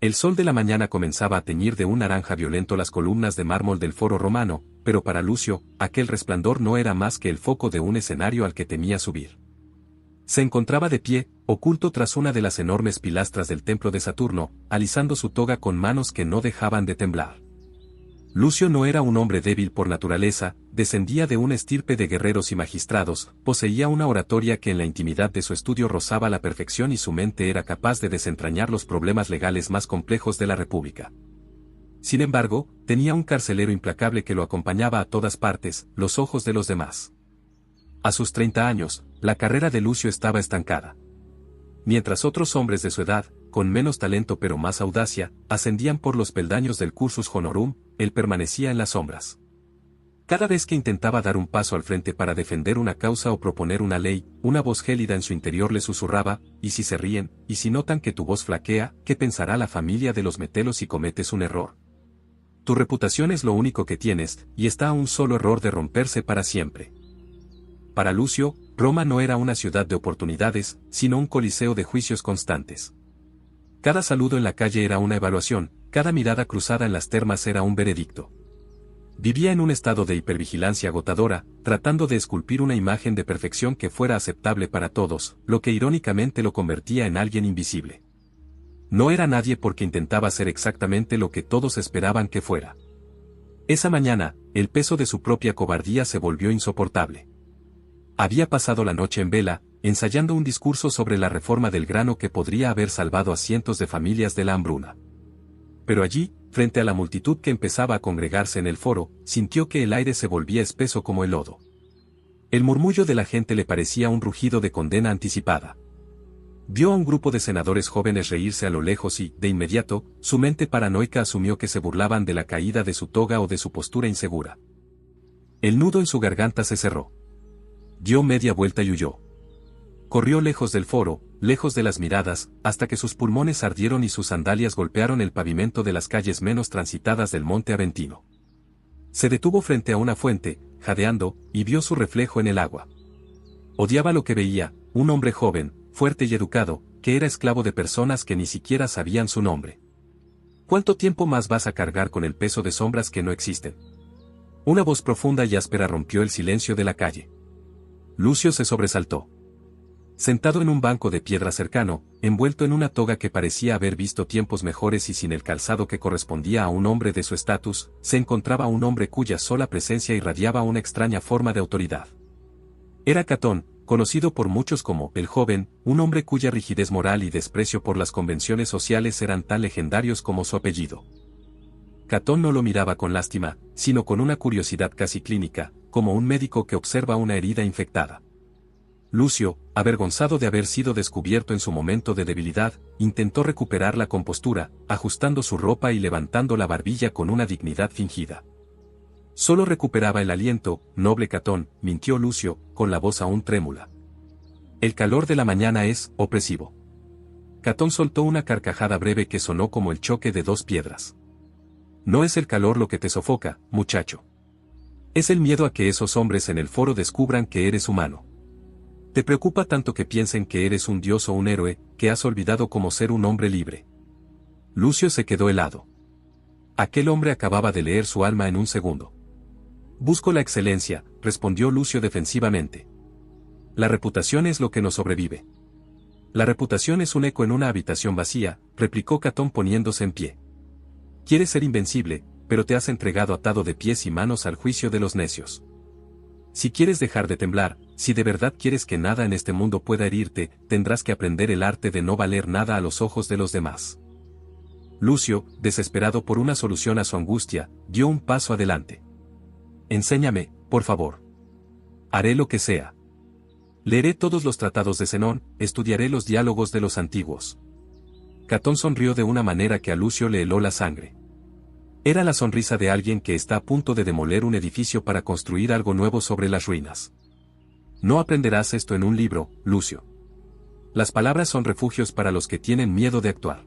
El sol de la mañana comenzaba a teñir de un naranja violento las columnas de mármol del Foro Romano, pero para Lucio, aquel resplandor no era más que el foco de un escenario al que temía subir. Se encontraba de pie, oculto tras una de las enormes pilastras del templo de Saturno, alisando su toga con manos que no dejaban de temblar. Lucio no era un hombre débil por naturaleza, descendía de una estirpe de guerreros y magistrados, poseía una oratoria que en la intimidad de su estudio rozaba la perfección y su mente era capaz de desentrañar los problemas legales más complejos de la República. Sin embargo, tenía un carcelero implacable que lo acompañaba a todas partes, los ojos de los demás. A sus 30 años, la carrera de Lucio estaba estancada. Mientras otros hombres de su edad, con menos talento pero más audacia, ascendían por los peldaños del cursus honorum, él permanecía en las sombras. Cada vez que intentaba dar un paso al frente para defender una causa o proponer una ley, una voz gélida en su interior le susurraba: ¿y si se ríen, y si notan que tu voz flaquea, qué pensará la familia de los Metelos si cometes un error? Tu reputación es lo único que tienes, y está a un solo error de romperse para siempre. Para Lucio, Roma no era una ciudad de oportunidades, sino un coliseo de juicios constantes. Cada saludo en la calle era una evaluación, cada mirada cruzada en las termas era un veredicto. Vivía en un estado de hipervigilancia agotadora, tratando de esculpir una imagen de perfección que fuera aceptable para todos, lo que irónicamente lo convertía en alguien invisible. No era nadie porque intentaba ser exactamente lo que todos esperaban que fuera. Esa mañana, el peso de su propia cobardía se volvió insoportable. Había pasado la noche en vela, ensayando un discurso sobre la reforma del grano que podría haber salvado a cientos de familias de la hambruna. Pero allí, frente a la multitud que empezaba a congregarse en el foro, sintió que el aire se volvía espeso como el lodo. El murmullo de la gente le parecía un rugido de condena anticipada. Vio a un grupo de senadores jóvenes reírse a lo lejos y, de inmediato, su mente paranoica asumió que se burlaban de la caída de su toga o de su postura insegura. El nudo en su garganta se cerró. Dio media vuelta y huyó. Corrió lejos del foro, lejos de las miradas, hasta que sus pulmones ardieron y sus sandalias golpearon el pavimento de las calles menos transitadas del Monte Aventino. Se detuvo frente a una fuente, jadeando, y vio su reflejo en el agua. Odiaba lo que veía, un hombre joven, fuerte y educado, que era esclavo de personas que ni siquiera sabían su nombre. ¿Cuánto tiempo más vas a cargar con el peso de sombras que no existen? Una voz profunda y áspera rompió el silencio de la calle. Lucio se sobresaltó. Sentado en un banco de piedra cercano, envuelto en una toga que parecía haber visto tiempos mejores y sin el calzado que correspondía a un hombre de su estatus, se encontraba un hombre cuya sola presencia irradiaba una extraña forma de autoridad. Era Catón, conocido por muchos como el Joven, un hombre cuya rigidez moral y desprecio por las convenciones sociales eran tan legendarios como su apellido. Catón no lo miraba con lástima, sino con una curiosidad casi clínica, como un médico que observa una herida infectada. Lucio, avergonzado de haber sido descubierto en su momento de debilidad, intentó recuperar la compostura, ajustando su ropa y levantando la barbilla con una dignidad fingida. Solo recuperaba el aliento, noble Catón, mintió Lucio, con la voz aún trémula. El calor de la mañana es opresivo. Catón soltó una carcajada breve que sonó como el choque de dos piedras. No es el calor lo que te sofoca, muchacho. Es el miedo a que esos hombres en el foro descubran que eres humano. Te preocupa tanto que piensen que eres un dios o un héroe, que has olvidado cómo ser un hombre libre. Lucio se quedó helado. Aquel hombre acababa de leer su alma en un segundo. Busco la excelencia, respondió Lucio defensivamente. La reputación es lo que nos sobrevive. La reputación es un eco en una habitación vacía, replicó Catón poniéndose en pie. Quieres ser invencible, pero te has entregado atado de pies y manos al juicio de los necios. Si quieres dejar de temblar, si de verdad quieres que nada en este mundo pueda herirte, tendrás que aprender el arte de no valer nada a los ojos de los demás. Lucio, desesperado por una solución a su angustia, dio un paso adelante. Enséñame, por favor. Haré lo que sea. Leeré todos los tratados de Zenón, estudiaré los diálogos de los antiguos. Catón sonrió de una manera que a Lucio le heló la sangre. Era la sonrisa de alguien que está a punto de demoler un edificio para construir algo nuevo sobre las ruinas. No aprenderás esto en un libro, Lucio. Las palabras son refugios para los que tienen miedo de actuar.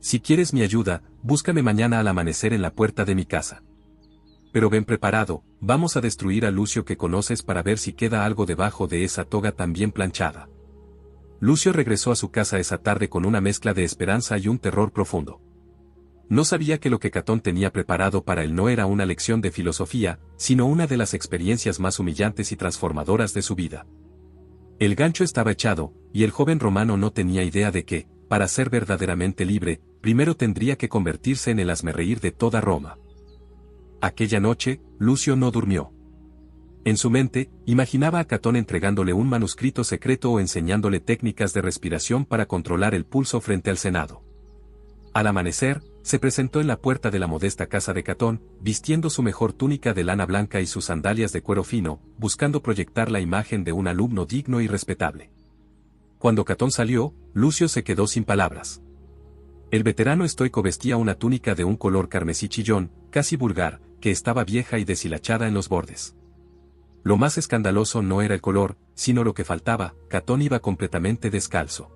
Si quieres mi ayuda, búscame mañana al amanecer en la puerta de mi casa. Pero ven preparado, vamos a destruir a Lucio que conoces para ver si queda algo debajo de esa toga tan bien planchada. Lucio regresó a su casa esa tarde con una mezcla de esperanza y un terror profundo. No sabía que lo que Catón tenía preparado para él no era una lección de filosofía, sino una de las experiencias más humillantes y transformadoras de su vida. El gancho estaba echado, y el joven romano no tenía idea de que, para ser verdaderamente libre, primero tendría que convertirse en el hazmerreír de toda Roma. Aquella noche, Lucio no durmió. En su mente, imaginaba a Catón entregándole un manuscrito secreto o enseñándole técnicas de respiración para controlar el pulso frente al Senado. Al amanecer, se presentó en la puerta de la modesta casa de Catón, vistiendo su mejor túnica de lana blanca y sus sandalias de cuero fino, buscando proyectar la imagen de un alumno digno y respetable. Cuando Catón salió, Lucio se quedó sin palabras. El veterano estoico vestía una túnica de un color carmesí chillón, casi vulgar, que estaba vieja y deshilachada en los bordes. Lo más escandaloso no era el color, sino lo que faltaba: Catón iba completamente descalzo.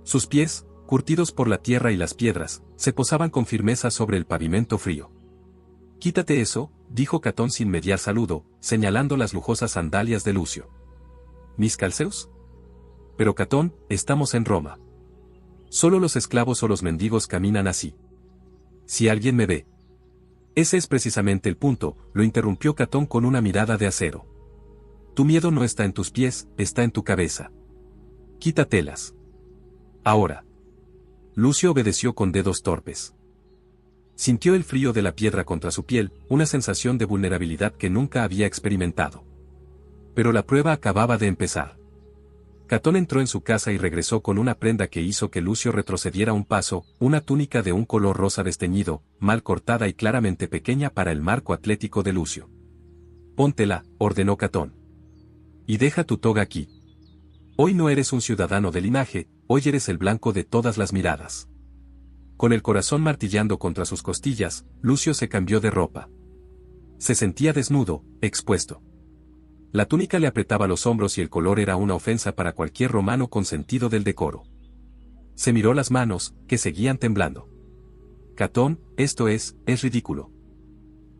Sus pies, curtidos por la tierra y las piedras, se posaban con firmeza sobre el pavimento frío. «Quítate eso», dijo Catón sin mediar saludo, señalando las lujosas sandalias de Lucio. «¿Mis calceos? Pero Catón, estamos en Roma. Solo los esclavos o los mendigos caminan así. Si alguien me ve». «Ese es precisamente el punto», lo interrumpió Catón con una mirada de acero. «Tu miedo no está en tus pies, está en tu cabeza. Quítatelas. Ahora». Lucio obedeció con dedos torpes. Sintió el frío de la piedra contra su piel, una sensación de vulnerabilidad que nunca había experimentado. Pero la prueba acababa de empezar. Catón entró en su casa y regresó con una prenda que hizo que Lucio retrocediera un paso, una túnica de un color rosa desteñido, mal cortada y claramente pequeña para el marco atlético de Lucio. «Póntela», ordenó Catón. «Y deja tu toga aquí. Hoy no eres un ciudadano de linaje, hoy eres el blanco de todas las miradas». Con el corazón martillando contra sus costillas, Lucio se cambió de ropa. Se sentía desnudo, expuesto. La túnica le apretaba los hombros y el color era una ofensa para cualquier romano con sentido del decoro. Se miró las manos, que seguían temblando. «Catón, esto es ridículo.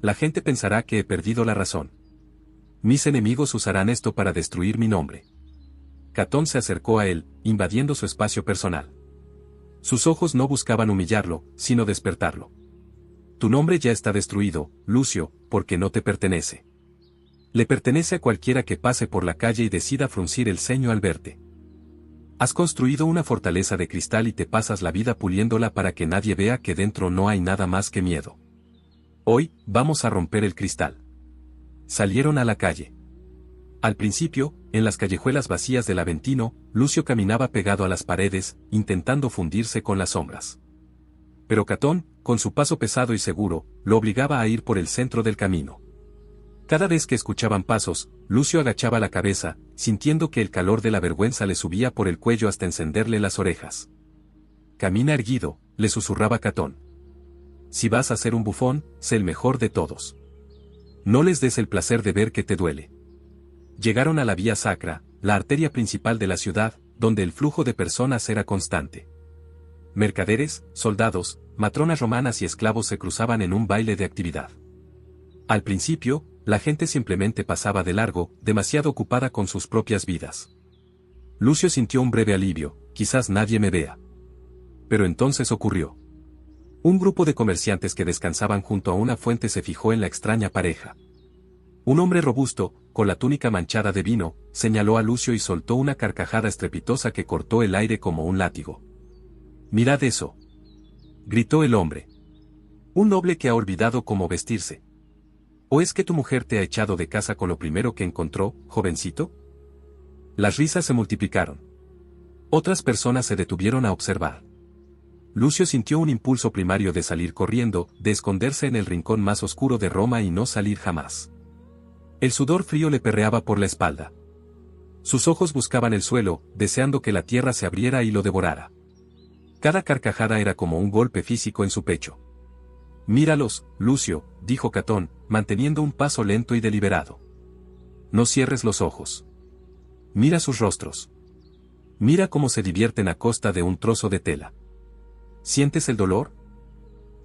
La gente pensará que he perdido la razón. Mis enemigos usarán esto para destruir mi nombre». Catón se acercó a él, invadiendo su espacio personal. Sus ojos no buscaban humillarlo, sino despertarlo. «Tu nombre ya está destruido, Lucio, porque no te pertenece. Le pertenece a cualquiera que pase por la calle y decida fruncir el ceño al verte. Has construido una fortaleza de cristal y te pasas la vida puliéndola para que nadie vea que dentro no hay nada más que miedo. Hoy, vamos a romper el cristal». Salieron a la calle. Al principio, en las callejuelas vacías del Aventino, Lucio caminaba pegado a las paredes, intentando fundirse con las sombras. Pero Catón, con su paso pesado y seguro, lo obligaba a ir por el centro del camino. Cada vez que escuchaban pasos, Lucio agachaba la cabeza, sintiendo que el calor de la vergüenza le subía por el cuello hasta encenderle las orejas. «Camina erguido», le susurraba Catón. «Si vas a ser un bufón, sé el mejor de todos. No les des el placer de ver que te duele». Llegaron a la vía sacra, la arteria principal de la ciudad, donde el flujo de personas era constante. Mercaderes, soldados, matronas romanas y esclavos se cruzaban en un baile de actividad. Al principio, la gente simplemente pasaba de largo, demasiado ocupada con sus propias vidas. Lucio sintió un breve alivio: «Quizás nadie me vea». Pero entonces ocurrió. Un grupo de comerciantes que descansaban junto a una fuente se fijó en la extraña pareja. Un hombre robusto, con la túnica manchada de vino, señaló a Lucio y soltó una carcajada estrepitosa que cortó el aire como un látigo. «Mirad eso», gritó el hombre. «Un noble que ha olvidado cómo vestirse. ¿O es que tu mujer te ha echado de casa con lo primero que encontró, jovencito?». Las risas se multiplicaron. Otras personas se detuvieron a observar. Lucio sintió un impulso primario de salir corriendo, de esconderse en el rincón más oscuro de Roma y no salir jamás. El sudor frío le perreaba por la espalda. Sus ojos buscaban el suelo, deseando que la tierra se abriera y lo devorara. Cada carcajada era como un golpe físico en su pecho. «Míralos, Lucio», dijo Catón, manteniendo un paso lento y deliberado. «No cierres los ojos. Mira sus rostros. Mira cómo se divierten a costa de un trozo de tela. ¿Sientes el dolor?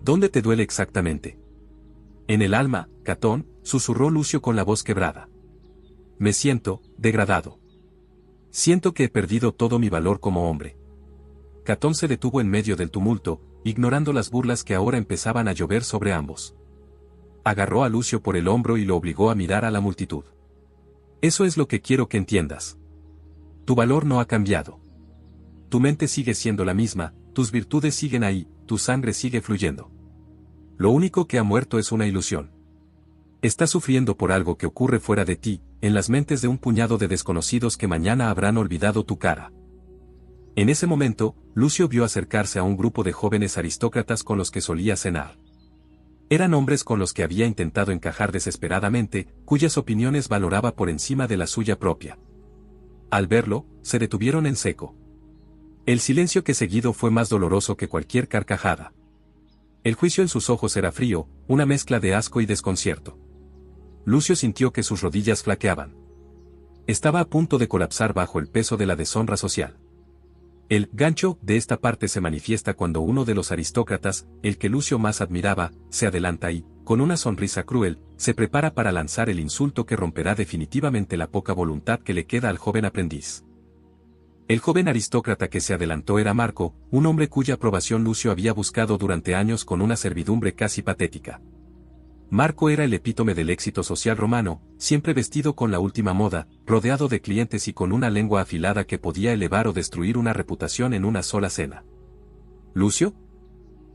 ¿Dónde te duele exactamente?». «En el alma, Catón», susurró Lucio con la voz quebrada. «Me siento degradado. Siento que he perdido todo mi valor como hombre. Catón se detuvo en medio del tumulto, ignorando las burlas que ahora empezaban a llover sobre ambos. Agarró a Lucio por el hombro y lo obligó a mirar a la multitud. Eso es lo que quiero que entiendas. Tu valor no ha cambiado. Tu mente sigue siendo la misma, tus virtudes siguen ahí, tu sangre sigue fluyendo. Lo único que ha muerto es una ilusión. Estás sufriendo por algo que ocurre fuera de ti, en las mentes de un puñado de desconocidos que mañana habrán olvidado tu cara. En ese momento, Lucio vio acercarse a un grupo de jóvenes aristócratas con los que solía cenar. Eran hombres con los que había intentado encajar desesperadamente, cuyas opiniones valoraba por encima de la suya propia. Al verlo, se detuvieron en seco. El silencio que seguido fue más doloroso que cualquier carcajada. El juicio en sus ojos era frío, una mezcla de asco y desconcierto. Lucio sintió que sus rodillas flaqueaban. Estaba a punto de colapsar bajo el peso de la deshonra social. El gancho de esta parte se manifiesta cuando uno de los aristócratas, el que Lucio más admiraba, se adelanta y, con una sonrisa cruel, se prepara para lanzar el insulto que romperá definitivamente la poca voluntad que le queda al joven aprendiz. El joven aristócrata que se adelantó era Marco, un hombre cuya aprobación Lucio había buscado durante años con una servidumbre casi patética. Marco era el epítome del éxito social romano, siempre vestido con la última moda, rodeado de clientes y con una lengua afilada que podía elevar o destruir una reputación en una sola cena. ¿Lucio?,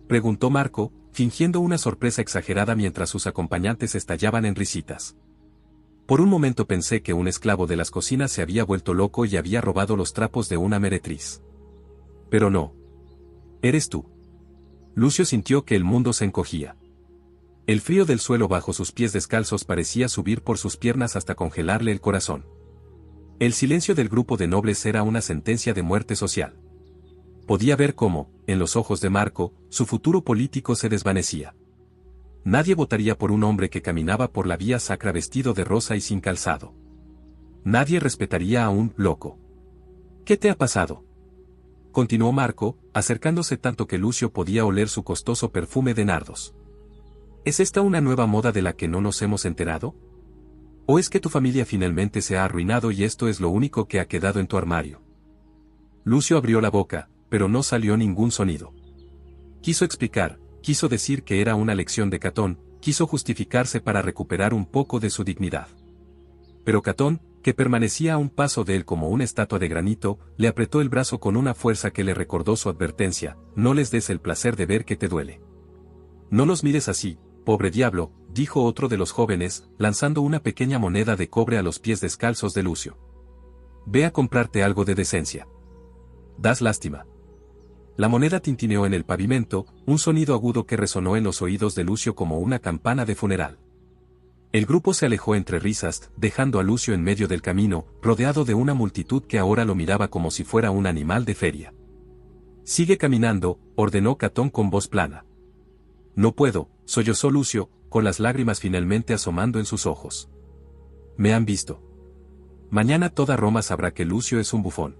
preguntó Marco, fingiendo una sorpresa exagerada mientras sus acompañantes estallaban en risitas. Por un momento pensé que un esclavo de las cocinas se había vuelto loco y había robado los trapos de una meretriz. Pero no. Eres tú. Lucio sintió que el mundo se encogía. El frío del suelo bajo sus pies descalzos parecía subir por sus piernas hasta congelarle el corazón. El silencio del grupo de nobles era una sentencia de muerte social. Podía ver cómo, en los ojos de Marco, su futuro político se desvanecía. Nadie votaría por un hombre que caminaba por la vía sacra vestido de rosa y sin calzado. Nadie respetaría a un loco. ¿Qué te ha pasado?, continuó Marco, acercándose tanto que Lucio podía oler su costoso perfume de nardos. ¿Es esta una nueva moda de la que no nos hemos enterado? ¿O es que tu familia finalmente se ha arruinado y esto es lo único que ha quedado en tu armario? Lucio abrió la boca, pero no salió ningún sonido. Quiso explicar, quiso decir que era una lección de Catón, quiso justificarse para recuperar un poco de su dignidad. Pero Catón, que permanecía a un paso de él como una estatua de granito, le apretó el brazo con una fuerza que le recordó su advertencia: no les des el placer de ver que te duele. No los mires así, pobre diablo, dijo otro de los jóvenes, lanzando una pequeña moneda de cobre a los pies descalzos de Lucio. Ve a comprarte algo de decencia. Das lástima. La moneda tintineó en el pavimento, un sonido agudo que resonó en los oídos de Lucio como una campana de funeral. El grupo se alejó entre risas, dejando a Lucio en medio del camino, rodeado de una multitud que ahora lo miraba como si fuera un animal de feria. Sigue caminando, ordenó Catón con voz plana. No puedo, sollozó Lucio, con las lágrimas finalmente asomando en sus ojos. Me han visto. Mañana toda Roma sabrá que Lucio es un bufón.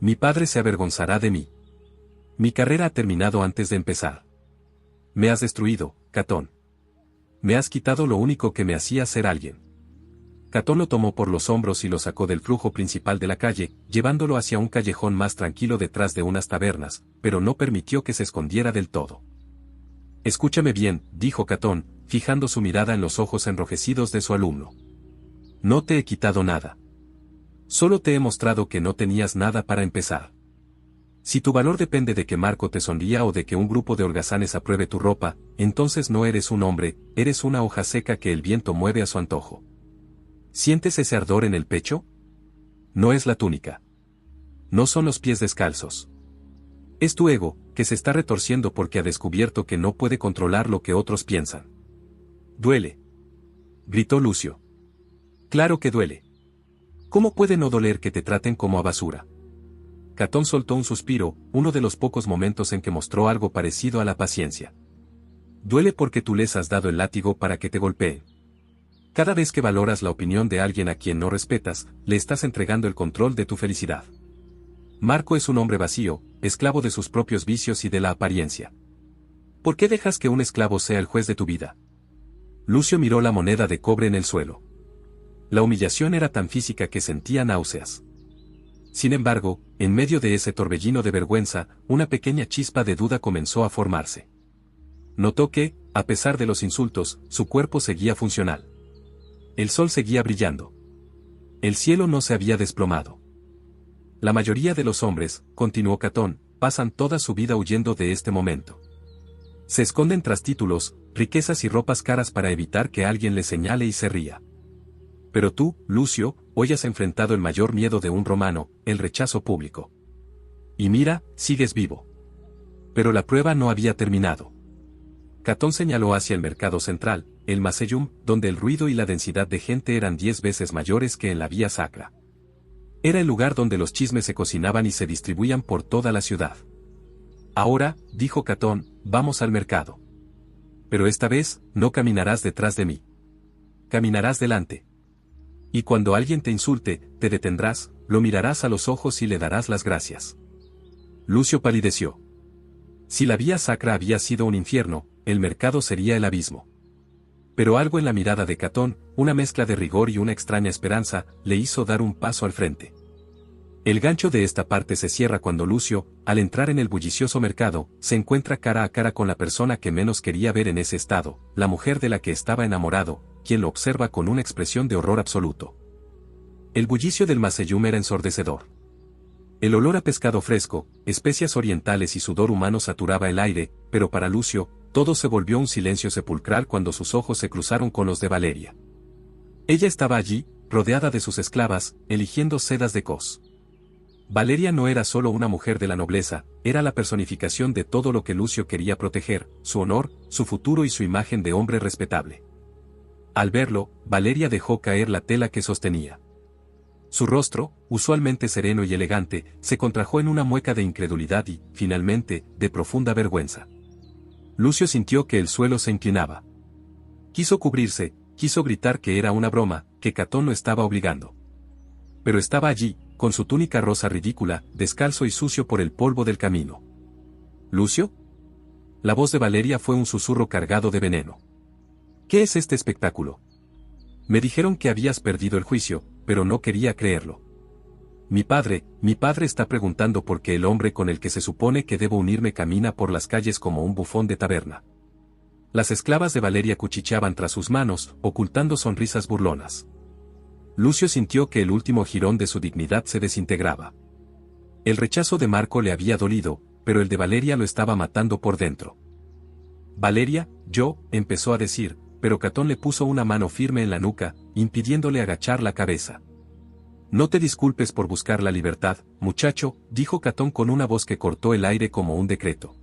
Mi padre se avergonzará de mí. Mi carrera ha terminado antes de empezar. Me has destruido, Catón. Me has quitado lo único que me hacía ser alguien. Catón lo tomó por los hombros y lo sacó del flujo principal de la calle, llevándolo hacia un callejón más tranquilo detrás de unas tabernas, pero no permitió que se escondiera del todo. Escúchame bien, dijo Catón, fijando su mirada en los ojos enrojecidos de su alumno. No te he quitado nada. Solo te he mostrado que no tenías nada para empezar. Si tu valor depende de que Marco te sonría o de que un grupo de holgazanes apruebe tu ropa, entonces no eres un hombre, eres una hoja seca que el viento mueve a su antojo. ¿Sientes ese ardor en el pecho? No es la túnica. No son los pies descalzos. Es tu ego, que se está retorciendo porque ha descubierto que no puede controlar lo que otros piensan. Duele. Gritó Lucio. Claro que duele. ¿Cómo puede no doler que te traten como a basura? Catón soltó un suspiro, uno de los pocos momentos en que mostró algo parecido a la paciencia. Duele porque tú les has dado el látigo para que te golpeen. Cada vez que valoras la opinión de alguien a quien no respetas, le estás entregando el control de tu felicidad. Marco es un hombre vacío, esclavo de sus propios vicios y de la apariencia. ¿Por qué dejas que un esclavo sea el juez de tu vida? Lucio miró la moneda de cobre en el suelo. La humillación era tan física que sentía náuseas. Sin embargo, en medio de ese torbellino de vergüenza, una pequeña chispa de duda comenzó a formarse. Notó que, a pesar de los insultos, su cuerpo seguía funcional. El sol seguía brillando. El cielo no se había desplomado. La mayoría de los hombres, continuó Catón, pasan toda su vida huyendo de este momento. Se esconden tras títulos, riquezas y ropas caras para evitar que alguien les señale y se ría. Pero tú, Lucio, hoy has enfrentado el mayor miedo de un romano, el rechazo público. Y mira, sigues vivo. Pero la prueba no había terminado. Catón señaló hacia el mercado central, el Macellum, donde el ruido y la densidad de gente eran 10 veces mayores que en la Vía Sacra. Era el lugar donde los chismes se cocinaban y se distribuían por toda la ciudad. Ahora, dijo Catón, vamos al mercado. Pero esta vez, no caminarás detrás de mí. Caminarás delante. Y cuando alguien te insulte, te detendrás, lo mirarás a los ojos y le darás las gracias. Lucio palideció. Si la Vía Sacra había sido un infierno, el mercado sería el abismo. Pero algo en la mirada de Catón, una mezcla de rigor y una extraña esperanza, le hizo dar un paso al frente. El gancho de esta parte se cierra cuando Lucio, al entrar en el bullicioso mercado, se encuentra cara a cara con la persona que menos quería ver en ese estado, la mujer de la que estaba enamorado, quien lo observa con una expresión de horror absoluto. El bullicio del Macellum era ensordecedor. El olor a pescado fresco, especias orientales y sudor humano saturaba el aire, pero para Lucio, todo se volvió un silencio sepulcral cuando sus ojos se cruzaron con los de Valeria. Ella estaba allí, rodeada de sus esclavas, eligiendo sedas de cos. Valeria no era solo una mujer de la nobleza, era la personificación de todo lo que Lucio quería proteger, su honor, su futuro y su imagen de hombre respetable. Al verlo, Valeria dejó caer la tela que sostenía. Su rostro, usualmente sereno y elegante, se contrajo en una mueca de incredulidad y, finalmente, de profunda vergüenza. Lucio sintió que el suelo se inclinaba. Quiso cubrirse, quiso gritar que era una broma, que Catón lo estaba obligando. Pero estaba allí, con su túnica rosa ridícula, descalzo y sucio por el polvo del camino. ¿Lucio? La voz de Valeria fue un susurro cargado de veneno. ¿Qué es este espectáculo? Me dijeron que habías perdido el juicio, pero no quería creerlo. Mi padre está preguntando por qué el hombre con el que se supone que debo unirme camina por las calles como un bufón de taberna. Las esclavas de Valeria cuchicheaban tras sus manos, ocultando sonrisas burlonas. Lucio sintió que el último jirón de su dignidad se desintegraba. El rechazo de Marco le había dolido, pero el de Valeria lo estaba matando por dentro. Valeria, empezó a decir, pero Catón le puso una mano firme en la nuca, impidiéndole agachar la cabeza. No te disculpes por buscar la libertad, muchacho, dijo Catón con una voz que cortó el aire como un decreto.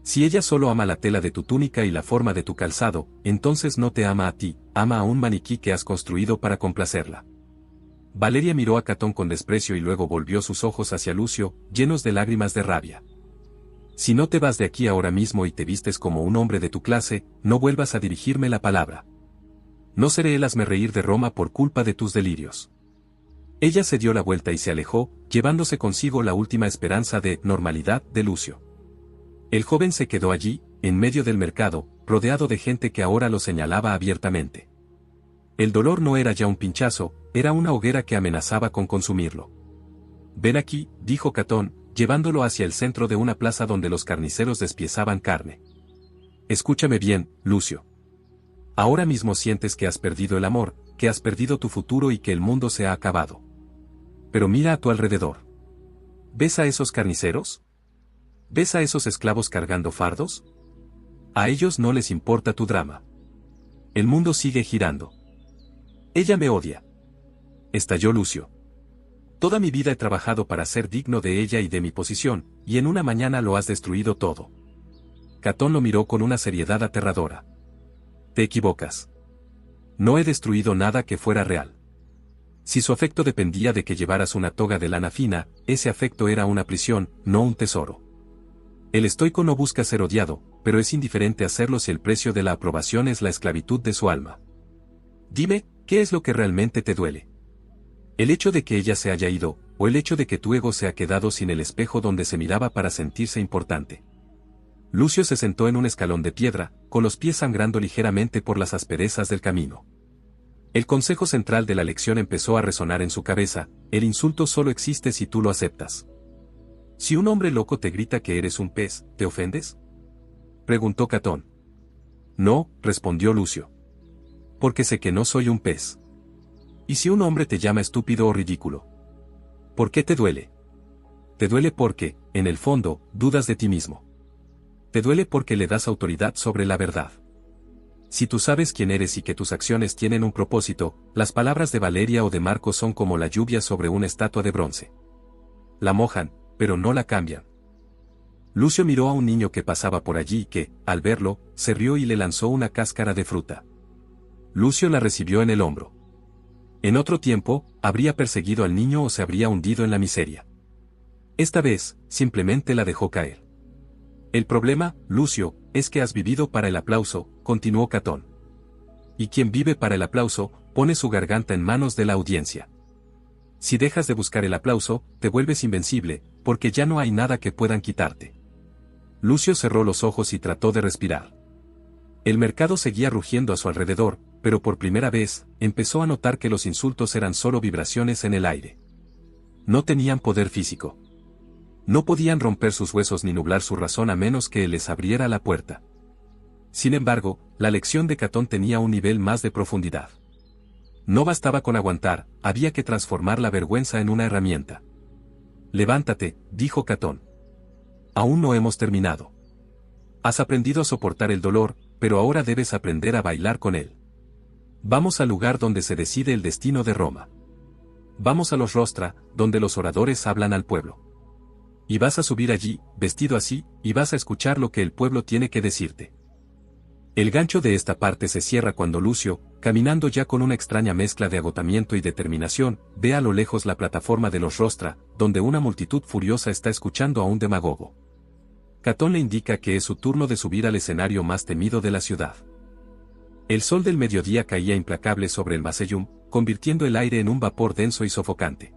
Si ella solo ama la tela de tu túnica y la forma de tu calzado, entonces no te ama a ti, ama a un maniquí que has construido para complacerla. Valeria miró a Catón con desprecio y luego volvió sus ojos hacia Lucio, llenos de lágrimas de rabia. Si no te vas de aquí ahora mismo y te vistes como un hombre de tu clase, no vuelvas a dirigirme la palabra. No seré el hazmerreír de Roma por culpa de tus delirios. Ella se dio la vuelta y se alejó, llevándose consigo la última esperanza de normalidad de Lucio. El joven se quedó allí, en medio del mercado, rodeado de gente que ahora lo señalaba abiertamente. El dolor no era ya un pinchazo, era una hoguera que amenazaba con consumirlo. Ven aquí, dijo Catón, llevándolo hacia el centro de una plaza donde los carniceros despiezaban carne. Escúchame bien, Lucio. Ahora mismo sientes que has perdido el amor, que has perdido tu futuro y que el mundo se ha acabado. Pero mira a tu alrededor. ¿Ves a esos carniceros? ¿Ves a esos esclavos cargando fardos? A ellos no les importa tu drama. El mundo sigue girando. Ella me odia. Estalló Lucio. Toda mi vida he trabajado para ser digno de ella y de mi posición, y en una mañana lo has destruido todo. Catón lo miró con una seriedad aterradora. Te equivocas. No he destruido nada que fuera real. Si su afecto dependía de que llevaras una toga de lana fina, ese afecto era una prisión, no un tesoro. El estoico no busca ser odiado, pero es indiferente hacerlo si el precio de la aprobación es la esclavitud de su alma. Dime, ¿qué es lo que realmente te duele? ¿El hecho de que ella se haya ido, o el hecho de que tu ego se ha quedado sin el espejo donde se miraba para sentirse importante? Lucio se sentó en un escalón de piedra, con los pies sangrando ligeramente por las asperezas del camino. El consejo central de la lección empezó a resonar en su cabeza: el insulto solo existe si tú lo aceptas. Si un hombre loco te grita que eres un pez, ¿te ofendes?, preguntó Catón. No, respondió Lucio. Porque sé que no soy un pez. ¿Y si un hombre te llama estúpido o ridículo? ¿Por qué te duele? Te duele porque, en el fondo, dudas de ti mismo. Te duele porque le das autoridad sobre la verdad. Si tú sabes quién eres y que tus acciones tienen un propósito, las palabras de Valeria o de Marcos son como la lluvia sobre una estatua de bronce. La mojan, pero no la cambian. Lucio miró a un niño que pasaba por allí y que, al verlo, se rió y le lanzó una cáscara de fruta. Lucio la recibió en el hombro. En otro tiempo, habría perseguido al niño o se habría hundido en la miseria. Esta vez, simplemente la dejó caer. El problema, Lucio, es que has vivido para el aplauso, continuó Catón. Y quien vive para el aplauso, pone su garganta en manos de la audiencia. Si dejas de buscar el aplauso, te vuelves invencible, porque ya no hay nada que puedan quitarte. Lucio cerró los ojos y trató de respirar. El mercado seguía rugiendo a su alrededor, pero por primera vez, empezó a notar que los insultos eran solo vibraciones en el aire. No tenían poder físico. No podían romper sus huesos ni nublar su razón a menos que él les abriera la puerta. Sin embargo, la lección de Catón tenía un nivel más de profundidad. No bastaba con aguantar, había que transformar la vergüenza en una herramienta. Levántate, dijo Catón. Aún no hemos terminado. Has aprendido a soportar el dolor, pero ahora debes aprender a bailar con él. Vamos al lugar donde se decide el destino de Roma. Vamos a los rostra, donde los oradores hablan al pueblo. Y vas a subir allí, vestido así, y vas a escuchar lo que el pueblo tiene que decirte. El gancho de esta parte se cierra cuando Lucio, caminando ya con una extraña mezcla de agotamiento y determinación, ve a lo lejos la plataforma de los rostra, donde una multitud furiosa está escuchando a un demagogo. Catón le indica que es su turno de subir al escenario más temido de la ciudad. El sol del mediodía caía implacable sobre el Macellum, convirtiendo el aire en un vapor denso y sofocante.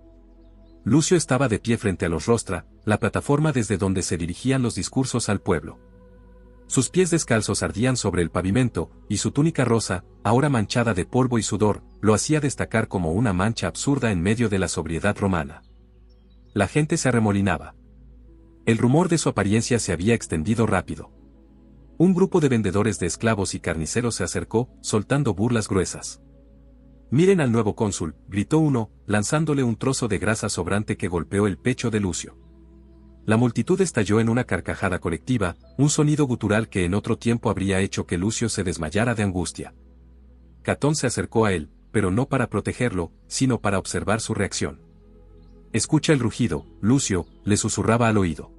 Lucio estaba de pie frente a los rostra, la plataforma desde donde se dirigían los discursos al pueblo. Sus pies descalzos ardían sobre el pavimento, y su túnica rosa, ahora manchada de polvo y sudor, lo hacía destacar como una mancha absurda en medio de la sobriedad romana. La gente se arremolinaba. El rumor de su apariencia se había extendido rápido. Un grupo de vendedores de esclavos y carniceros se acercó, soltando burlas gruesas. «Miren al nuevo cónsul», gritó uno, lanzándole un trozo de grasa sobrante que golpeó el pecho de Lucio. La multitud estalló en una carcajada colectiva, un sonido gutural que en otro tiempo habría hecho que Lucio se desmayara de angustia. Catón se acercó a él, pero no para protegerlo, sino para observar su reacción. «Escucha el rugido, Lucio», le susurraba al oído.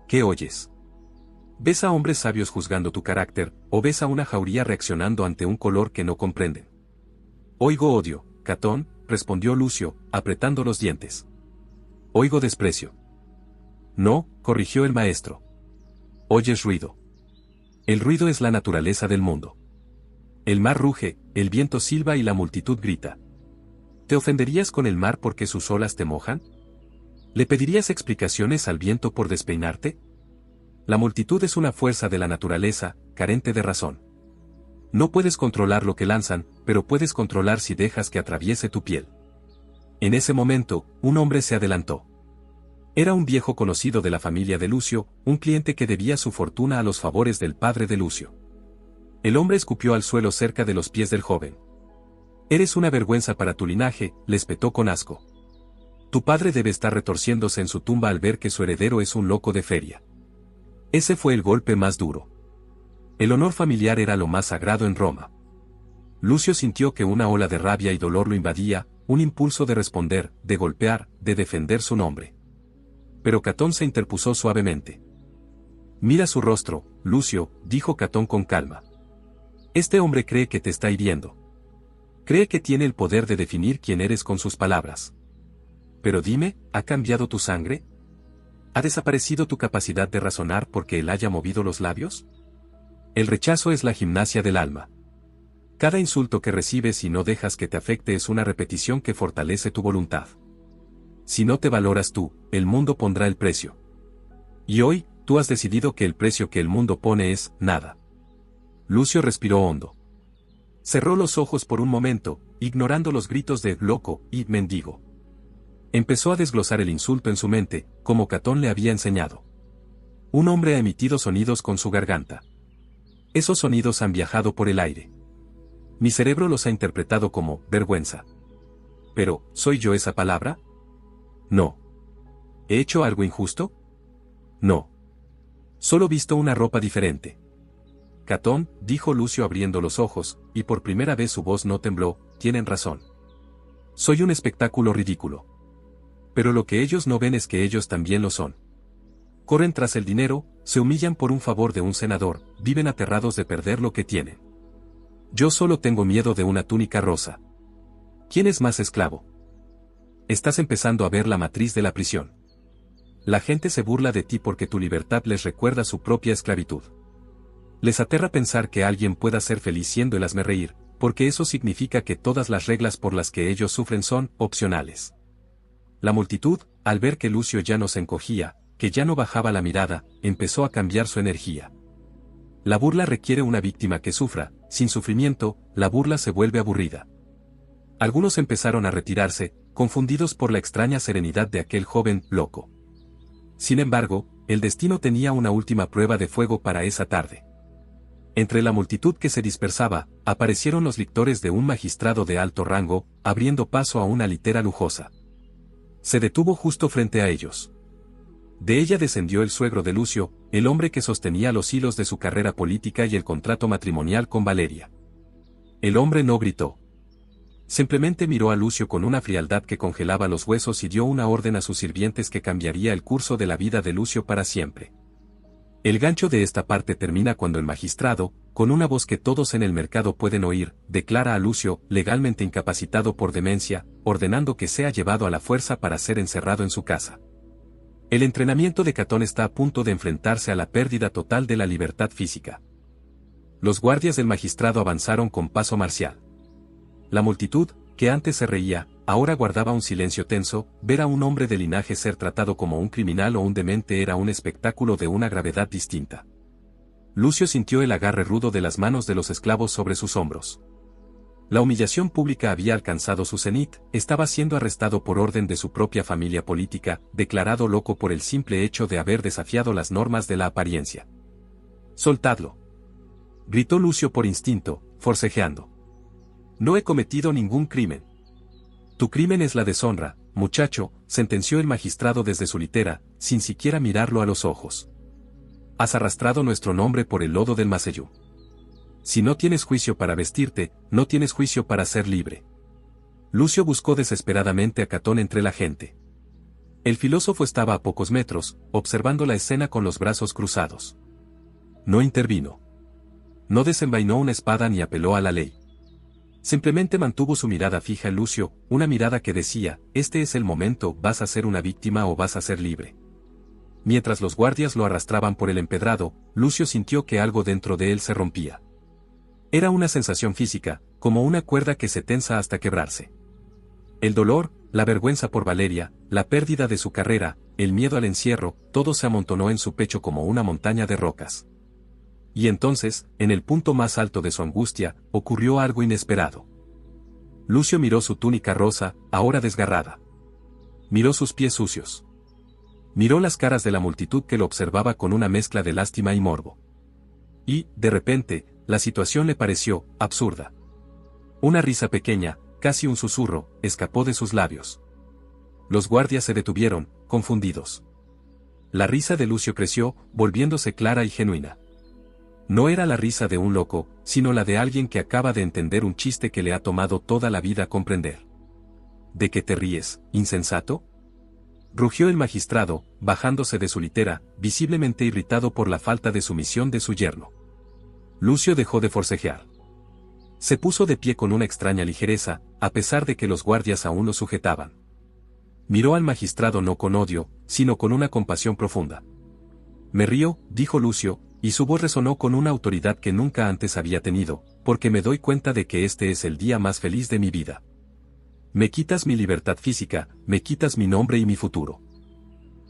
«¿Qué oyes? ¿Ves a hombres sabios juzgando tu carácter, o ves a una jauría reaccionando ante un color que no comprenden?» «Oigo odio, Catón», respondió Lucio, apretando los dientes. «Oigo desprecio». «No», corrigió el maestro. «Oyes ruido. El ruido es la naturaleza del mundo. El mar ruge, el viento silba y la multitud grita. ¿Te ofenderías con el mar porque sus olas te mojan? ¿Le pedirías explicaciones al viento por despeinarte? La multitud es una fuerza de la naturaleza, carente de razón. No puedes controlar lo que lanzan, pero puedes controlar si dejas que atraviese tu piel». En ese momento, un hombre se adelantó. Era un viejo conocido de la familia de Lucio, un cliente que debía su fortuna a los favores del padre de Lucio. El hombre escupió al suelo cerca de los pies del joven. «Eres una vergüenza para tu linaje», le espetó con asco. «Tu padre debe estar retorciéndose en su tumba al ver que su heredero es un loco de feria». Ese fue el golpe más duro. El honor familiar era lo más sagrado en Roma. Lucio sintió que una ola de rabia y dolor lo invadía, un impulso de responder, de golpear, de defender su nombre. Pero Catón se interpuso suavemente. «Mira su rostro, Lucio», dijo Catón con calma. «Este hombre cree que te está hiriendo. Cree que tiene el poder de definir quién eres con sus palabras. Pero dime, ¿ha cambiado tu sangre? ¿Ha desaparecido tu capacidad de razonar porque él haya movido los labios? El rechazo es la gimnasia del alma. Cada insulto que recibes y no dejas que te afecte es una repetición que fortalece tu voluntad. Si no te valoras tú, el mundo pondrá el precio. Y hoy, tú has decidido que el precio que el mundo pone es nada». Lucio respiró hondo. Cerró los ojos por un momento, ignorando los gritos de loco y mendigo. Empezó a desglosar el insulto en su mente, como Catón le había enseñado. Un hombre ha emitido sonidos con su garganta. Esos sonidos han viajado por el aire. Mi cerebro los ha interpretado como vergüenza. Pero, ¿soy yo esa palabra? No. ¿He hecho algo injusto? No. Solo visto una ropa diferente. Catón, dijo Lucio abriendo los ojos, y por primera vez su voz no tembló, tienen razón. Soy un espectáculo ridículo. Pero lo que ellos no ven es que ellos también lo son. Corren tras el dinero, se humillan por un favor de un senador, viven aterrados de perder lo que tienen. Yo solo tengo miedo de una túnica rosa. ¿Quién es más esclavo? Estás empezando a ver la matriz de la prisión. La gente se burla de ti porque tu libertad les recuerda su propia esclavitud. Les aterra pensar que alguien pueda ser feliz siendo el hazmerreír, porque eso significa que todas las reglas por las que ellos sufren son opcionales. La multitud, al ver que Lucio ya no se encogía, que ya no bajaba la mirada, empezó a cambiar su energía. La burla requiere una víctima que sufra, sin sufrimiento, la burla se vuelve aburrida. Algunos empezaron a retirarse, confundidos por la extraña serenidad de aquel joven loco. Sin embargo, el destino tenía una última prueba de fuego para esa tarde. Entre la multitud que se dispersaba, aparecieron los lictores de un magistrado de alto rango, abriendo paso a una litera lujosa. Se detuvo justo frente a ellos. De ella descendió el suegro de Lucio, el hombre que sostenía los hilos de su carrera política y el contrato matrimonial con Valeria. El hombre no gritó. Simplemente miró a Lucio con una frialdad que congelaba los huesos y dio una orden a sus sirvientes que cambiaría el curso de la vida de Lucio para siempre. El gancho de esta parte termina cuando el magistrado, con una voz que todos en el mercado pueden oír, declara a Lucio, legalmente incapacitado por demencia, ordenando que sea llevado a la fuerza para ser encerrado en su casa. El entrenamiento de Catón está a punto de enfrentarse a la pérdida total de la libertad física. Los guardias del magistrado avanzaron con paso marcial. La multitud, que antes se reía, ahora guardaba un silencio tenso. Ver a un hombre de linaje ser tratado como un criminal o un demente era un espectáculo de una gravedad distinta. Lucio sintió el agarre rudo de las manos de los esclavos sobre sus hombros. La humillación pública había alcanzado su cenit, estaba siendo arrestado por orden de su propia familia política, declarado loco por el simple hecho de haber desafiado las normas de la apariencia. «Soltadlo», gritó Lucio por instinto, forcejeando. «No he cometido ningún crimen». «Tu crimen es la deshonra, muchacho», sentenció el magistrado desde su litera, sin siquiera mirarlo a los ojos. «Has arrastrado nuestro nombre por el lodo del Macellú. Si no tienes juicio para vestirte, no tienes juicio para ser libre». Lucio buscó desesperadamente a Catón entre la gente. El filósofo estaba a pocos metros, observando la escena con los brazos cruzados. No intervino. No desenvainó una espada ni apeló a la ley. Simplemente mantuvo su mirada fija en Lucio, una mirada que decía, este es el momento, vas a ser una víctima o vas a ser libre. Mientras los guardias lo arrastraban por el empedrado, Lucio sintió que algo dentro de él se rompía. Era una sensación física, como una cuerda que se tensa hasta quebrarse. El dolor, la vergüenza por Valeria, la pérdida de su carrera, el miedo al encierro, todo se amontonó en su pecho como una montaña de rocas. Y entonces, en el punto más alto de su angustia, ocurrió algo inesperado. Lucio miró su túnica rosa, ahora desgarrada. Miró sus pies sucios. Miró las caras de la multitud que lo observaba con una mezcla de lástima y morbo. Y, de repente, la situación le pareció absurda. Una risa pequeña, casi un susurro, escapó de sus labios. Los guardias se detuvieron, confundidos. La risa de Lucio creció, volviéndose clara y genuina. No era la risa de un loco, sino la de alguien que acaba de entender un chiste que le ha tomado toda la vida comprender. ¿De qué te ríes, insensato?, rugió el magistrado, bajándose de su litera, visiblemente irritado por la falta de sumisión de su yerno. Lucio dejó de forcejear. Se puso de pie con una extraña ligereza, a pesar de que los guardias aún lo sujetaban. Miró al magistrado no con odio, sino con una compasión profunda. «Me río», dijo Lucio, y su voz resonó con una autoridad que nunca antes había tenido, «porque me doy cuenta de que este es el día más feliz de mi vida. Me quitas mi libertad física, me quitas mi nombre y mi futuro.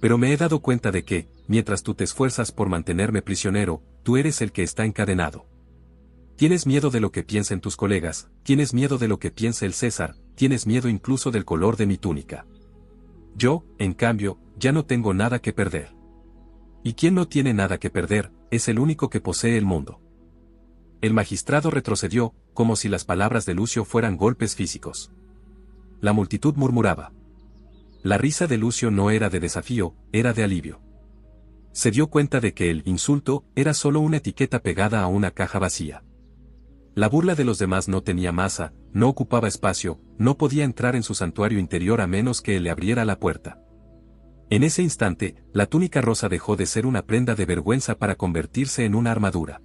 Pero me he dado cuenta de que, mientras tú te esfuerzas por mantenerme prisionero, tú eres el que está encadenado. Tienes miedo de lo que piensen tus colegas, tienes miedo de lo que piense el César, tienes miedo incluso del color de mi túnica. Yo, en cambio, ya no tengo nada que perder. Y quien no tiene nada que perder, es el único que posee el mundo. El magistrado retrocedió, como si las palabras de Lucio fueran golpes físicos. La multitud murmuraba. La risa de Lucio no era de desafío, era de alivio. Se dio cuenta de que el insulto era solo una etiqueta pegada a una caja vacía. La burla de los demás no tenía masa, no ocupaba espacio, no podía entrar en su santuario interior a menos que él le abriera la puerta. En ese instante, la túnica rosa dejó de ser una prenda de vergüenza para convertirse en una armadura.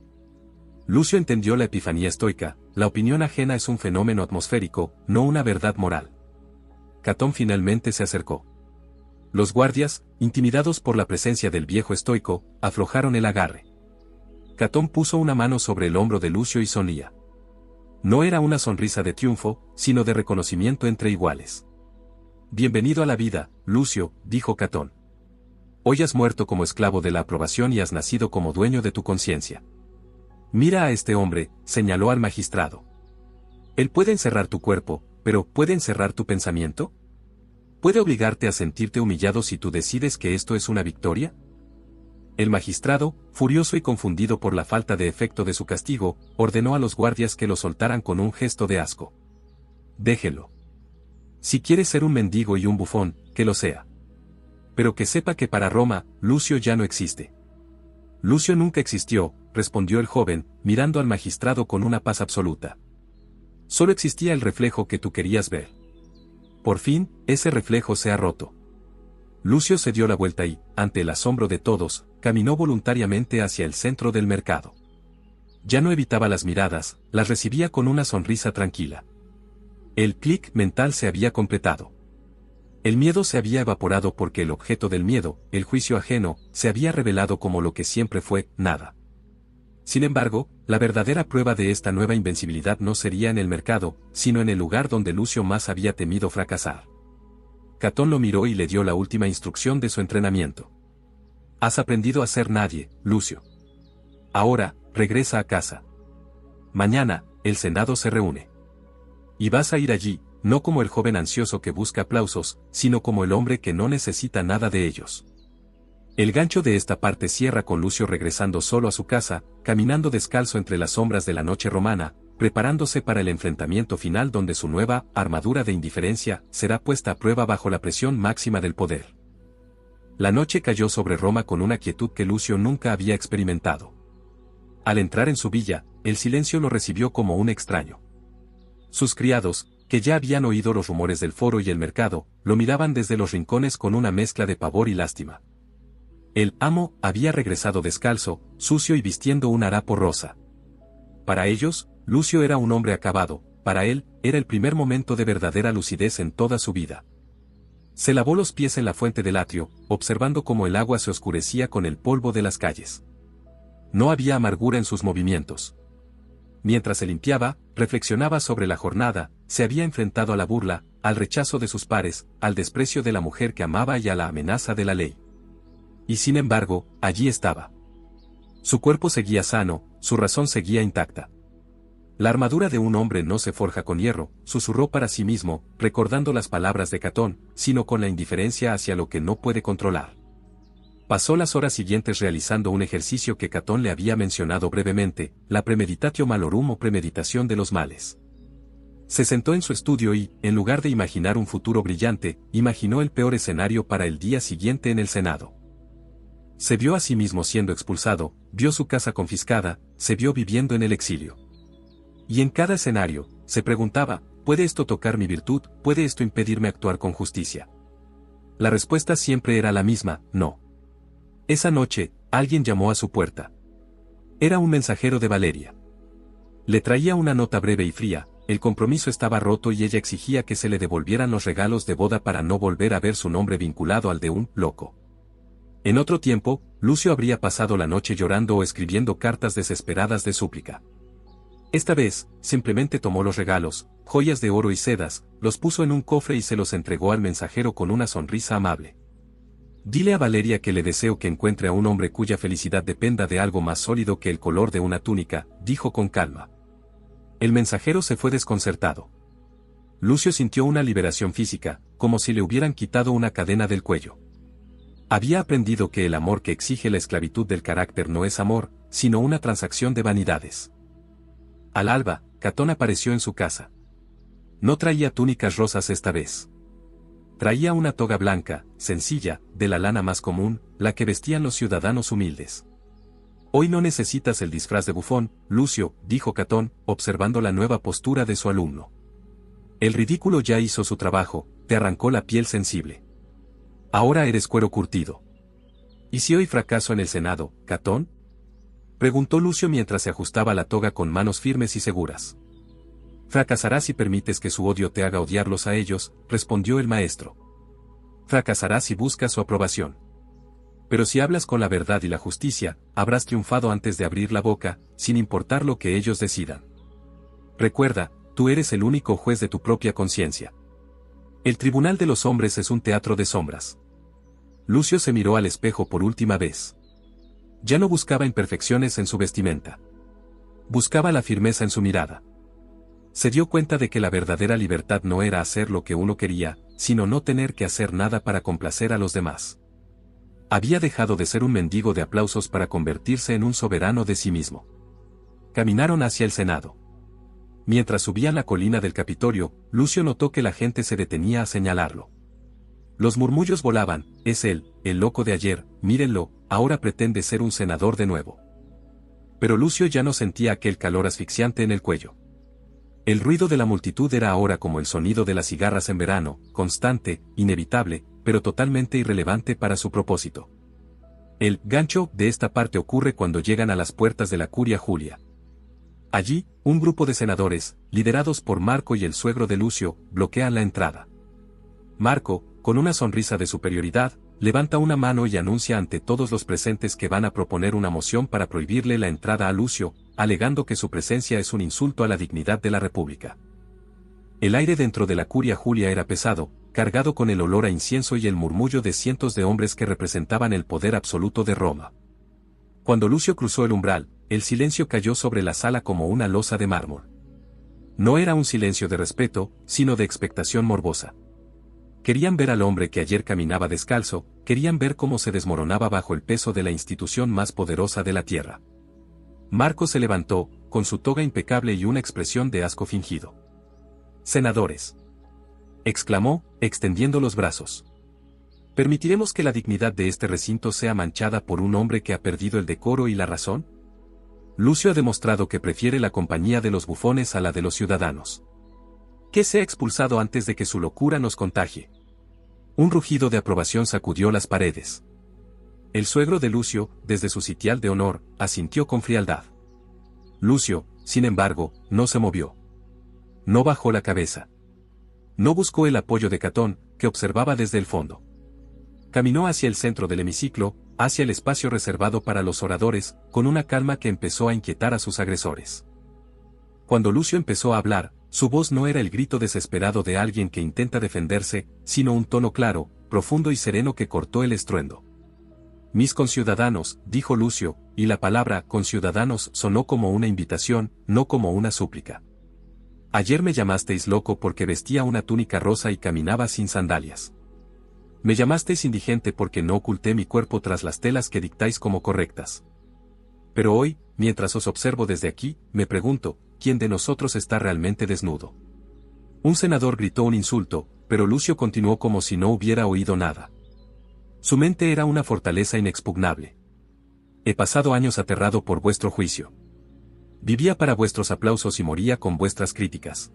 Lucio entendió la epifanía estoica, la opinión ajena es un fenómeno atmosférico, no una verdad moral. Catón finalmente se acercó. Los guardias, intimidados por la presencia del viejo estoico, aflojaron el agarre. Catón puso una mano sobre el hombro de Lucio y sonría. No era una sonrisa de triunfo, sino de reconocimiento entre iguales. Bienvenido a la vida, Lucio, dijo Catón. Hoy has muerto como esclavo de la aprobación y has nacido como dueño de tu conciencia. Mira a este hombre, señaló al magistrado. Él puede encerrar tu cuerpo, pero ¿puede encerrar tu pensamiento? ¿Puede obligarte a sentirte humillado si tú decides que esto es una victoria? El magistrado, furioso y confundido por la falta de efecto de su castigo, ordenó a los guardias que lo soltaran con un gesto de asco. Déjelo. Si quiere ser un mendigo y un bufón, que lo sea. Pero que sepa que para Roma, Lucio ya no existe. Lucio nunca existió, respondió el joven, mirando al magistrado con una paz absoluta. Solo existía el reflejo que tú querías ver. Por fin, ese reflejo se ha roto. Lucio se dio la vuelta y, ante el asombro de todos, caminó voluntariamente hacia el centro del mercado. Ya no evitaba las miradas, las recibía con una sonrisa tranquila. El clic mental se había completado. El miedo se había evaporado porque el objeto del miedo, el juicio ajeno, se había revelado como lo que siempre fue, nada. Sin embargo, la verdadera prueba de esta nueva invencibilidad no sería en el mercado, sino en el lugar donde Lucio más había temido fracasar. Catón lo miró y le dio la última instrucción de su entrenamiento. Has aprendido a ser nadie, Lucio. Ahora, regresa a casa. Mañana, el Senado se reúne. Y vas a ir allí, no como el joven ansioso que busca aplausos, sino como el hombre que no necesita nada de ellos. El gancho de esta parte cierra con Lucio regresando solo a su casa, caminando descalzo entre las sombras de la noche romana, preparándose para el enfrentamiento final donde su nueva armadura de indiferencia será puesta a prueba bajo la presión máxima del poder. La noche cayó sobre Roma con una quietud que Lucio nunca había experimentado. Al entrar en su villa, el silencio lo recibió como un extraño. Sus criados, que ya habían oído los rumores del foro y el mercado, lo miraban desde los rincones con una mezcla de pavor y lástima. El amo había regresado descalzo, sucio y vistiendo un harapo rosa. Para ellos, Lucio era un hombre acabado, para él, era el primer momento de verdadera lucidez en toda su vida. Se lavó los pies en la fuente del atrio, observando cómo el agua se oscurecía con el polvo de las calles. No había amargura en sus movimientos. Mientras se limpiaba, reflexionaba sobre la jornada, se había enfrentado a la burla, al rechazo de sus pares, al desprecio de la mujer que amaba y a la amenaza de la ley. Y sin embargo, allí estaba. Su cuerpo seguía sano, su razón seguía intacta. La armadura de un hombre no se forja con hierro, susurró para sí mismo, recordando las palabras de Catón, sino con la indiferencia hacia lo que no puede controlar. Pasó las horas siguientes realizando un ejercicio que Catón le había mencionado brevemente, la premeditatio malorum o premeditación de los males. Se sentó en su estudio y, en lugar de imaginar un futuro brillante, imaginó el peor escenario para el día siguiente en el Senado. Se vio a sí mismo siendo expulsado, vio su casa confiscada, se vio viviendo en el exilio. Y en cada escenario, se preguntaba, ¿puede esto tocar mi virtud? ¿Puede esto impedirme actuar con justicia? La respuesta siempre era la misma, no. Esa noche, alguien llamó a su puerta. Era un mensajero de Valeria. Le traía una nota breve y fría, el compromiso estaba roto y ella exigía que se le devolvieran los regalos de boda para no volver a ver su nombre vinculado al de un loco. En otro tiempo, Lucio habría pasado la noche llorando o escribiendo cartas desesperadas de súplica. Esta vez, simplemente tomó los regalos, joyas de oro y sedas, los puso en un cofre y se los entregó al mensajero con una sonrisa amable. Dile a Valeria que le deseo que encuentre a un hombre cuya felicidad dependa de algo más sólido que el color de una túnica, dijo con calma. El mensajero se fue desconcertado. Lucio sintió una liberación física, como si le hubieran quitado una cadena del cuello. Había aprendido que el amor que exige la esclavitud del carácter no es amor, sino una transacción de vanidades. Al alba, Catón apareció en su casa. No traía túnicas rosas esta vez. Traía una toga blanca, sencilla, de la lana más común, la que vestían los ciudadanos humildes. Hoy no necesitas el disfraz de bufón, Lucio, dijo Catón, observando la nueva postura de su alumno. El ridículo ya hizo su trabajo, te arrancó la piel sensible. Ahora eres cuero curtido. ¿Y si hoy fracaso en el Senado, Catón? Preguntó Lucio mientras se ajustaba la toga con manos firmes y seguras. Fracasarás si permites que su odio te haga odiarlos a ellos, respondió el maestro. Fracasarás si buscas su aprobación. Pero si hablas con la verdad y la justicia, habrás triunfado antes de abrir la boca, sin importar lo que ellos decidan. Recuerda, tú eres el único juez de tu propia conciencia. El tribunal de los hombres es un teatro de sombras. Lucio se miró al espejo por última vez. Ya no buscaba imperfecciones en su vestimenta. Buscaba la firmeza en su mirada. Se dio cuenta de que la verdadera libertad no era hacer lo que uno quería, sino no tener que hacer nada para complacer a los demás. Había dejado de ser un mendigo de aplausos para convertirse en un soberano de sí mismo. Caminaron hacia el Senado. Mientras subían la colina del Capitolio, Lucio notó que la gente se detenía a señalarlo. Los murmullos volaban, es él, el loco de ayer, mírenlo, ahora pretende ser un senador de nuevo. Pero Lucio ya no sentía aquel calor asfixiante en el cuello. El ruido de la multitud era ahora como el sonido de las cigarras en verano, constante, inevitable, pero totalmente irrelevante para su propósito. El gancho de esta parte ocurre cuando llegan a las puertas de la Curia Julia. Allí, un grupo de senadores, liderados por Marco y el suegro de Lucio, bloquean la entrada. Marco, con una sonrisa de superioridad, levanta una mano y anuncia ante todos los presentes que van a proponer una moción para prohibirle la entrada a Lucio, alegando que su presencia es un insulto a la dignidad de la República. El aire dentro de la Curia Julia era pesado, cargado con el olor a incienso y el murmullo de cientos de hombres que representaban el poder absoluto de Roma. Cuando Lucio cruzó el umbral, el silencio cayó sobre la sala como una losa de mármol. No era un silencio de respeto, sino de expectación morbosa. Querían ver al hombre que ayer caminaba descalzo, querían ver cómo se desmoronaba bajo el peso de la institución más poderosa de la tierra. Marco se levantó, con su toga impecable y una expresión de asco fingido. «Senadores», exclamó, extendiendo los brazos. ¿Permitiremos que la dignidad de este recinto sea manchada por un hombre que ha perdido el decoro y la razón? Lucio ha demostrado que prefiere la compañía de los bufones a la de los ciudadanos. Que sea expulsado antes de que su locura nos contagie. Un rugido de aprobación sacudió las paredes. El suegro de Lucio, desde su sitial de honor, asintió con frialdad. Lucio, sin embargo, no se movió. No bajó la cabeza. No buscó el apoyo de Catón, que observaba desde el fondo. Caminó hacia el centro del hemiciclo, hacia el espacio reservado para los oradores, con una calma que empezó a inquietar a sus agresores. Cuando Lucio empezó a hablar, su voz no era el grito desesperado de alguien que intenta defenderse, sino un tono claro, profundo y sereno que cortó el estruendo. Mis conciudadanos, dijo Lucio, y la palabra conciudadanos sonó como una invitación, no como una súplica. Ayer me llamasteis loco porque vestía una túnica rosa y caminaba sin sandalias. Me llamasteis indigente porque no oculté mi cuerpo tras las telas que dictáis como correctas. Pero hoy, mientras os observo desde aquí, me pregunto, ¿quién de nosotros está realmente desnudo? Un senador gritó un insulto, pero Lucio continuó como si no hubiera oído nada. Su mente era una fortaleza inexpugnable. He pasado años aterrado por vuestro juicio. Vivía para vuestros aplausos y moría con vuestras críticas.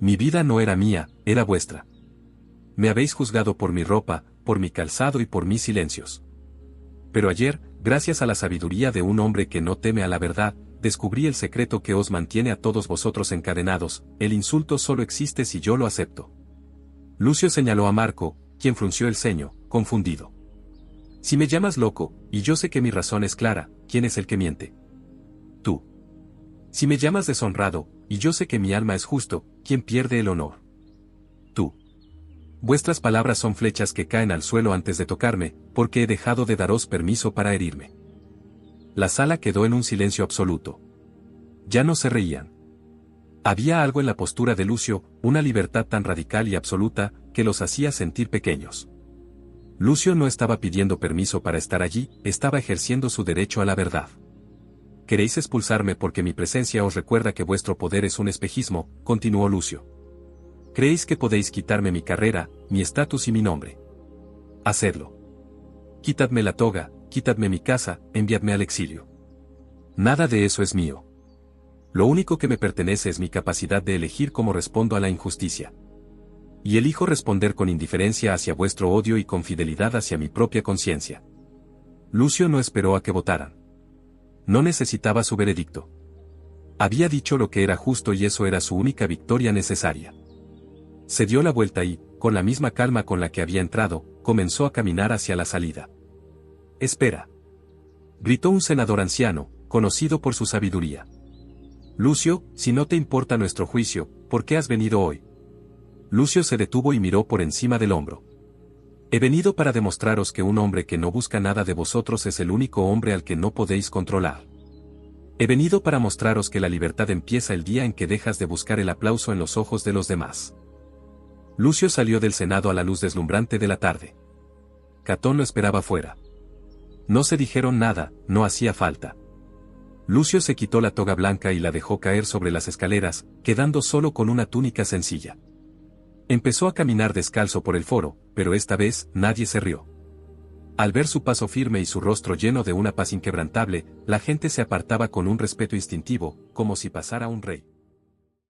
Mi vida no era mía, era vuestra. Me habéis juzgado por mi ropa, por mi calzado y por mis silencios. Pero ayer, gracias a la sabiduría de un hombre que no teme a la verdad, descubrí el secreto que os mantiene a todos vosotros encadenados, el insulto solo existe si yo lo acepto. Lucio señaló a Marco, quien frunció el ceño, confundido. Si me llamas loco, y yo sé que mi razón es clara, ¿quién es el que miente? Tú. Si me llamas deshonrado, y yo sé que mi alma es justo, ¿quién pierde el honor? Tú. Vuestras palabras son flechas que caen al suelo antes de tocarme, porque he dejado de daros permiso para herirme. La sala quedó en un silencio absoluto. Ya no se reían. Había algo en la postura de Lucio, una libertad tan radical y absoluta, que los hacía sentir pequeños. Lucio no estaba pidiendo permiso para estar allí, estaba ejerciendo su derecho a la verdad. «Queréis expulsarme porque mi presencia os recuerda que vuestro poder es un espejismo», continuó Lucio. «Creéis que podéis quitarme mi carrera, mi estatus y mi nombre. Hacedlo. Quitadme la toga, quitadme mi casa, enviadme al exilio. Nada de eso es mío. Lo único que me pertenece es mi capacidad de elegir cómo respondo a la injusticia. Y elijo responder con indiferencia hacia vuestro odio y con fidelidad hacia mi propia conciencia». Lucio no esperó a que votaran. No necesitaba su veredicto. Había dicho lo que era justo y eso era su única victoria necesaria. Se dio la vuelta y, con la misma calma con la que había entrado, comenzó a caminar hacia la salida. «Espera», gritó un senador anciano, conocido por su sabiduría. «Lucio, si no te importa nuestro juicio, ¿por qué has venido hoy?» Lucio se detuvo y miró por encima del hombro. «He venido para demostraros que un hombre que no busca nada de vosotros es el único hombre al que no podéis controlar. He venido para mostraros que la libertad empieza el día en que dejas de buscar el aplauso en los ojos de los demás». Lucio salió del Senado a la luz deslumbrante de la tarde. Catón lo esperaba fuera. No se dijeron nada, no hacía falta. Lucio se quitó la toga blanca y la dejó caer sobre las escaleras, quedando solo con una túnica sencilla. Empezó a caminar descalzo por el foro, pero esta vez nadie se rió. Al ver su paso firme y su rostro lleno de una paz inquebrantable, la gente se apartaba con un respeto instintivo, como si pasara un rey.